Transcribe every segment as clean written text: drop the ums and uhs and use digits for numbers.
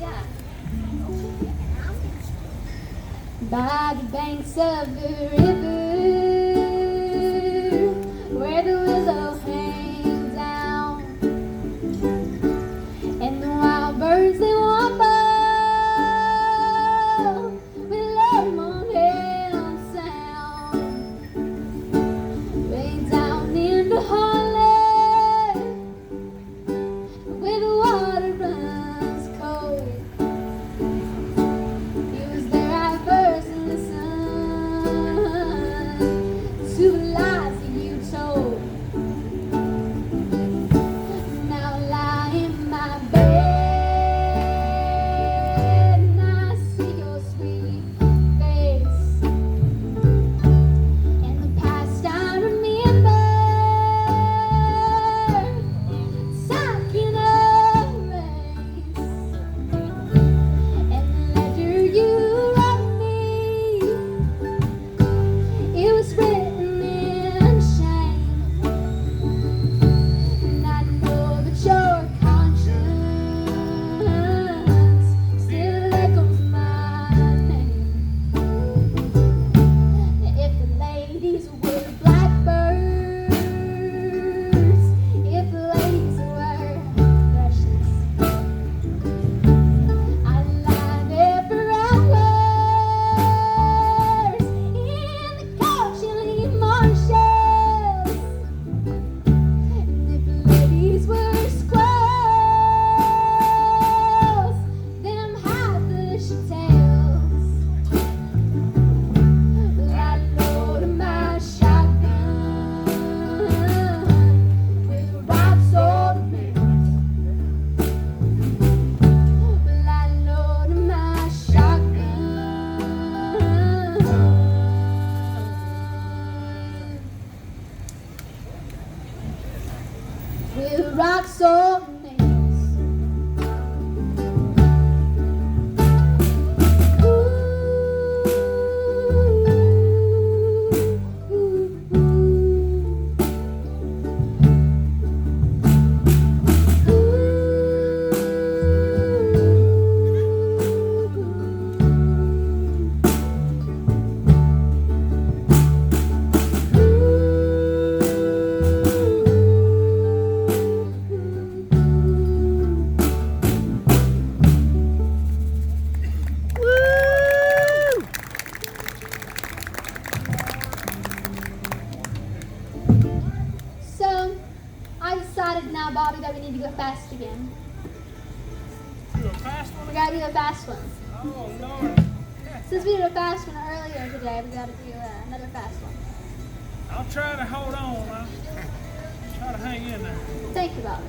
Yeah. By the banks of the river, where the willow hangs down, and the wild birds they warble with low moaning sound, way down in the hollow where the water runs cold. It was there I first listened to the lies that you told. Now I lie in my bed and I see your sweet face, and the past I remember talking of race, and the letter you wrote me, it was written in shame, and I know that your conscience still echoes my name. If the ladies were blackbirds, if the ladies were precious, I'd lie there for hours in the cold chilly marshes. And if the ladies were squirrels, them hide the tails. Well, I loaded my shotgun with rocks on me. Well, I loaded my shotgun with rocks on nails. So, I decided now, Bobby, that we need to go fast again. Do a fast one We again? gotta do a fast one. Oh, Lord. Since we did a fast one earlier today, we gotta do another fast one. I'll try to hold on. I'll try to hang in there. Think about it.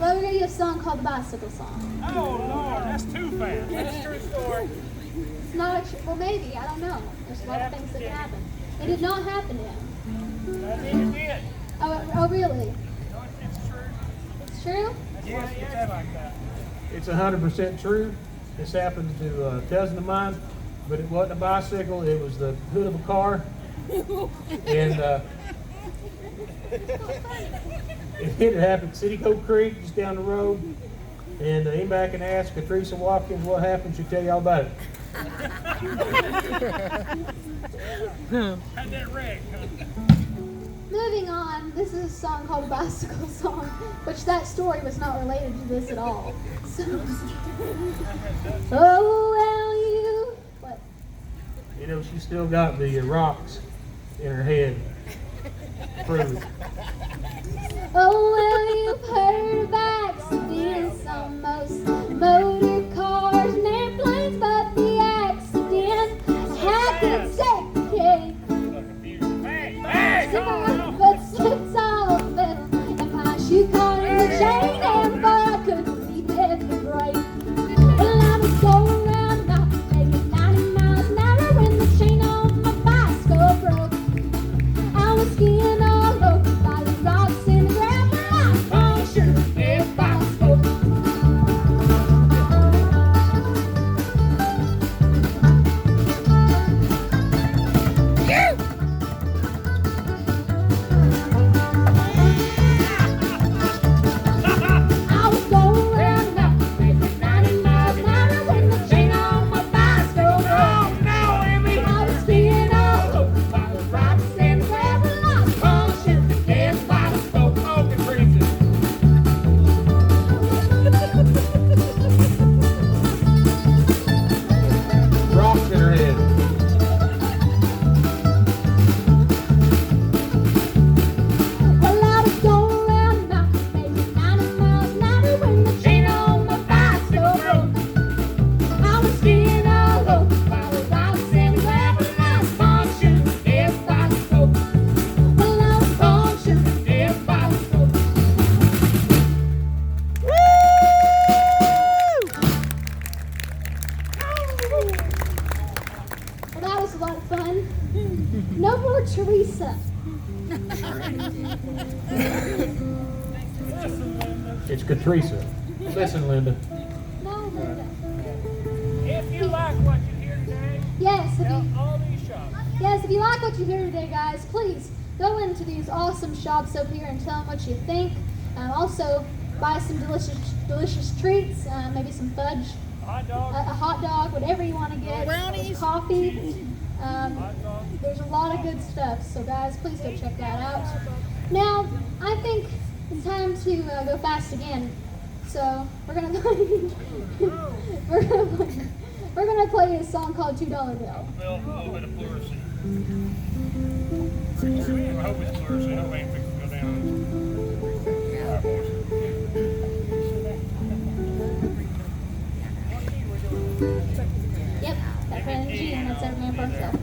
Well, we're gonna do a song called the Bicycle Song. Oh, Lord, that's too fast. That's a true story. It's not a well, maybe, I don't know. There's a lot of things that can happen. It did not happen to him. That's it did. Oh, really? No, it's true. It's true? Yes, it's like that. It's 100% true. This happened to a cousin of mine, but it wasn't a bicycle. It was the hood of a car. And it happened at City Cove Creek, just down the road. And anybody can ask Teresa Watkins what happened, she'll tell you all about it. Had that wreck, huh? Moving on, this is a song called a Bicycle Song, which that story was not related to this at all. So, oh, well, you... What? You know, she still got the rocks in her head. Prove it. Oh, well, you've heard of accidents on most motor cars and airplanes, but the accident happened second. Footsteps all fell, and my shoe caught in the chain, and before I could leave it the brake. Well, I was going round about maybe 90 miles an hour when the chain on my bicycle broke. I was skiing all over by the It's Catrice. Listen, Linda. No, Linda. If you like what you hear today, Yes, if tell you, all these shops. yes, if you like what you hear today, guys, please go into these awesome shops up here and tell them what you think. Also, buy some delicious treats, maybe some fudge, Hot dog. a hot dog, whatever you want to get. Brownies. Coffee. Hot dog. There's a lot of good stuff, so guys, please go check that out. Now, I think it's time to go fast again. So we're gonna we're gonna play a song called $2 Bill. Bill, a little bit of fluorescent. I hope it's fluorescent. I hope it ain't fixing to go down. All right, boys. Yep, that's right in the G, and that's every man for himself.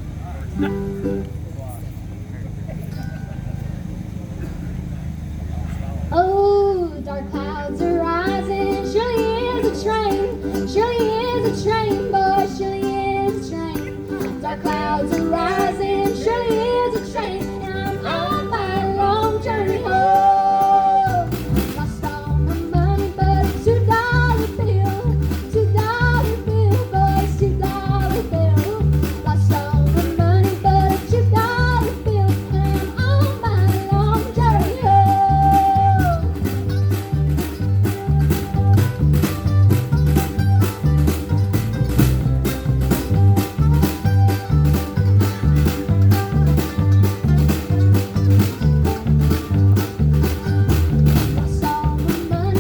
Oh, dark clouds are rising. Surely is a train. Surely is a train, boy. Surely is a train. Dark clouds are rising. Surely is a train. And I'm on my long journey home. Lost all my money, but a $2 bill. $2 bill, boys. $2 bill. Lost all my money, but a $2 bill. And I'm on my long journey home. Lost all my money, but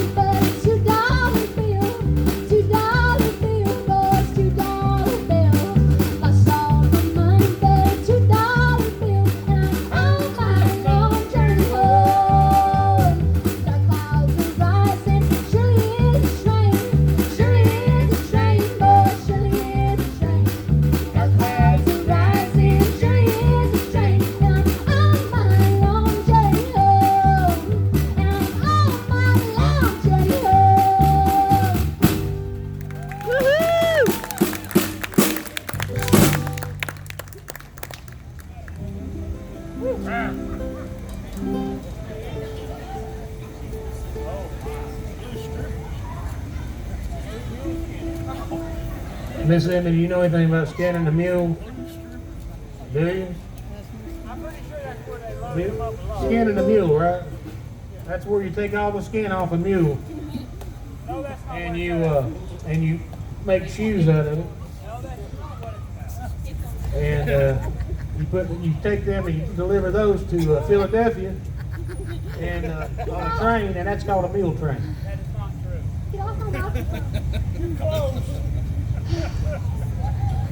a $2 bill. $2 bill, boys. $2 bill. Lost all my money, but a $2 bill. And I'm on my long journey home. Dark clouds are rising. Surely is a train. Surely is a train, boys. Surely is a train. Dark clouds are rising. Surely is a train. And I'm on my long journey home. And I'm on my long journey home. Woohoo! Miss Emmy, do you know anything about scanning the mule? Do you? I'm pretty sure that's where they load them up below. Scanning the mule, right? That's where you take all the skin off a mule No, that's not and what you make shoes out of it. No, that's not what it's about. And you take them and you deliver those to Philadelphia and on a train, and that's called a mule train. That is not true. Get off my microphone. Close.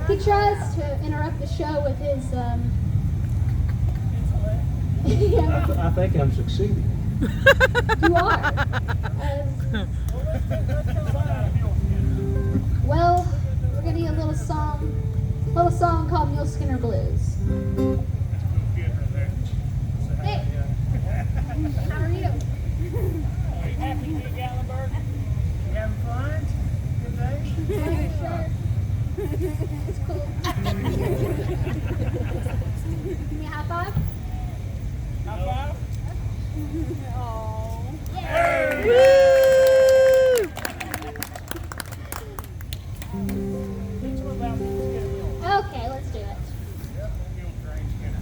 He tries to interrupt the show with his yeah, I think I'm succeeding. you are. Well, we're gonna do a little song called Mule Skinner Blues. Hey, how are you? Are you happy to be at Gatlinburg? You having fun? Good day? Sure. It's cool. Give me a high five. High five? Woo! Teach them about the Skinner Mule. Okay, let's do it. Mule train Skinner.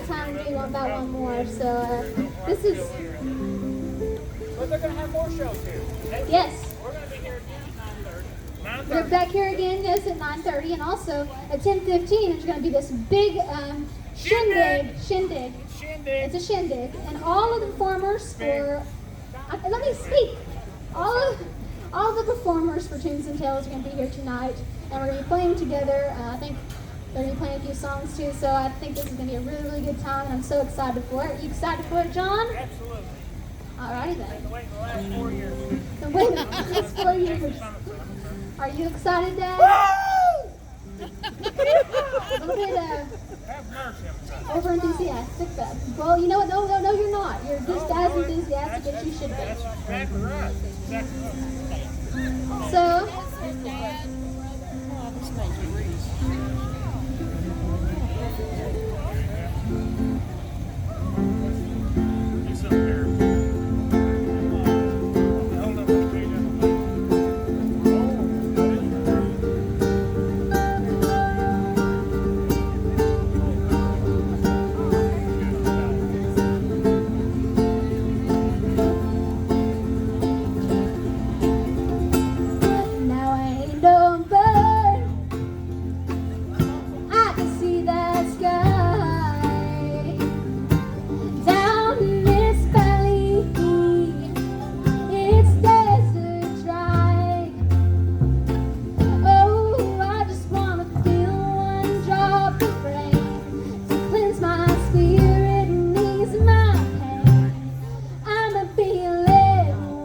got time to do about one more. So this is, But they're going to have more shows here. Okay? yes. We're going to be here again at 9:30. We're 9:30. back here again, yes, at 9:30, and also at 10:15, there's going to be this big shindig. Shindig. It's a shindig, and all of the performers for, let me speak. All the performers for Tunes and Tales are going to be here tonight, and we're going to be playing together. I think they're going to be playing a few songs too, so I think this is going to be a really, really good time, and I'm so excited for it. Are you excited for it, John? Absolutely. Alrighty then. Been waiting the last 4 years. So wait, it's 4 years. Are you excited, Dad? A little bit Have mercy on me. over enthusiastic, but well, you know what? No, you're not. You're just as enthusiastic as you should That's be. exactly right. That's exactly right. So, It's up there. Hold up the page on the now I ain't no bird. I can see that sky down in this valley. It's desert dry. Oh, I just wanna feel one drop of rain to cleanse my spirit and ease my pain. I'ma be led warm.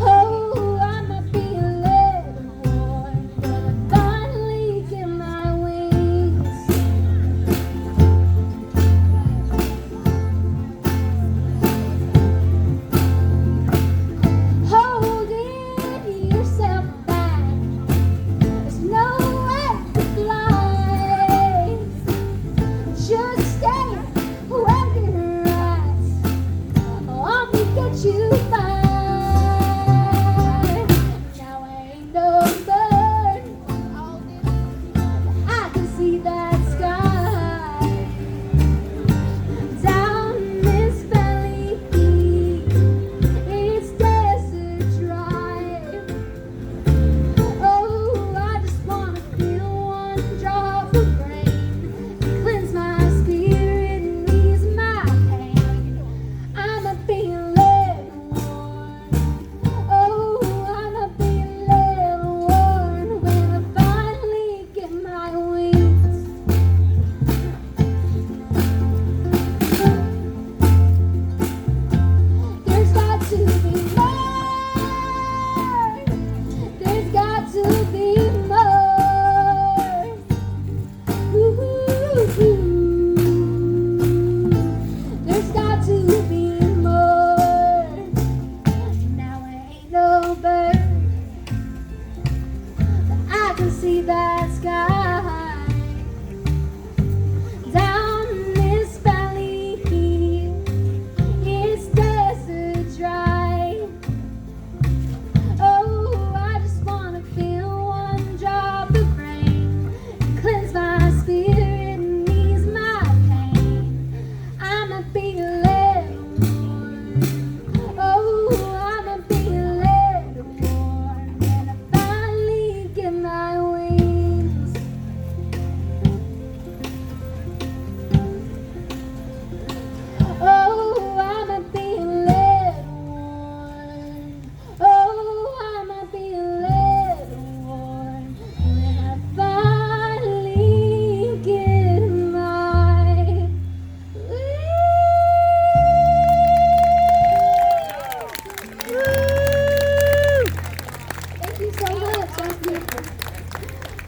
Oh, I'ma be led warm. Gonna finally get my wings. Holding yourself back. There's nowhere to fly. Just stay where you're at. I'll get you by. Now I ain't no bird. I can see that sky down this valley. It's desert dry. Oh, I just wanna feel one drop of rain to cleanse my spirit and ease my pain. I'ma be led warm. Oh, I'ma be led warm when I finally get my wings. There's got to be more. There's got to be more. Ooh. There's got to be more. Now I ain't no bird, but I can see that sky down this valley. It's desert dry. Oh, I just wanna feel one drop of rain, cleanse my spirit and ease my pain. I'ma be led warm. Oh, I'ma be led warm when I finally get my wings. Oh, I'ma be led warm. Oh, I'ma be led warm when I finally get my wings. Thank you so much. That's beautiful.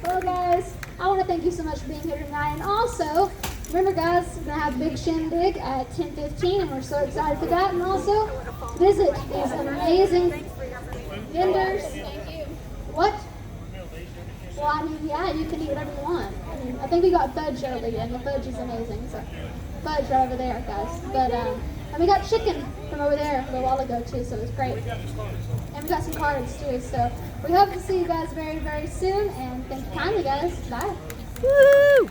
Well, guys, I want to thank you so much for being here tonight. And also, remember, guys, we're going to have a big shindig at 10:15, and we're so excited for that. And also, visit these amazing vendors. What? Well, I mean, yeah, you can eat whatever you want. I mean, I think we got fudge earlier, and the fudge is amazing. So, fudge right over there, guys. But, and we got chicken from over there a little while ago, too, so it was great. And we got some cards, too. So, we hope to see you guys very, very soon. And thank you kindly, guys. Bye. Woo!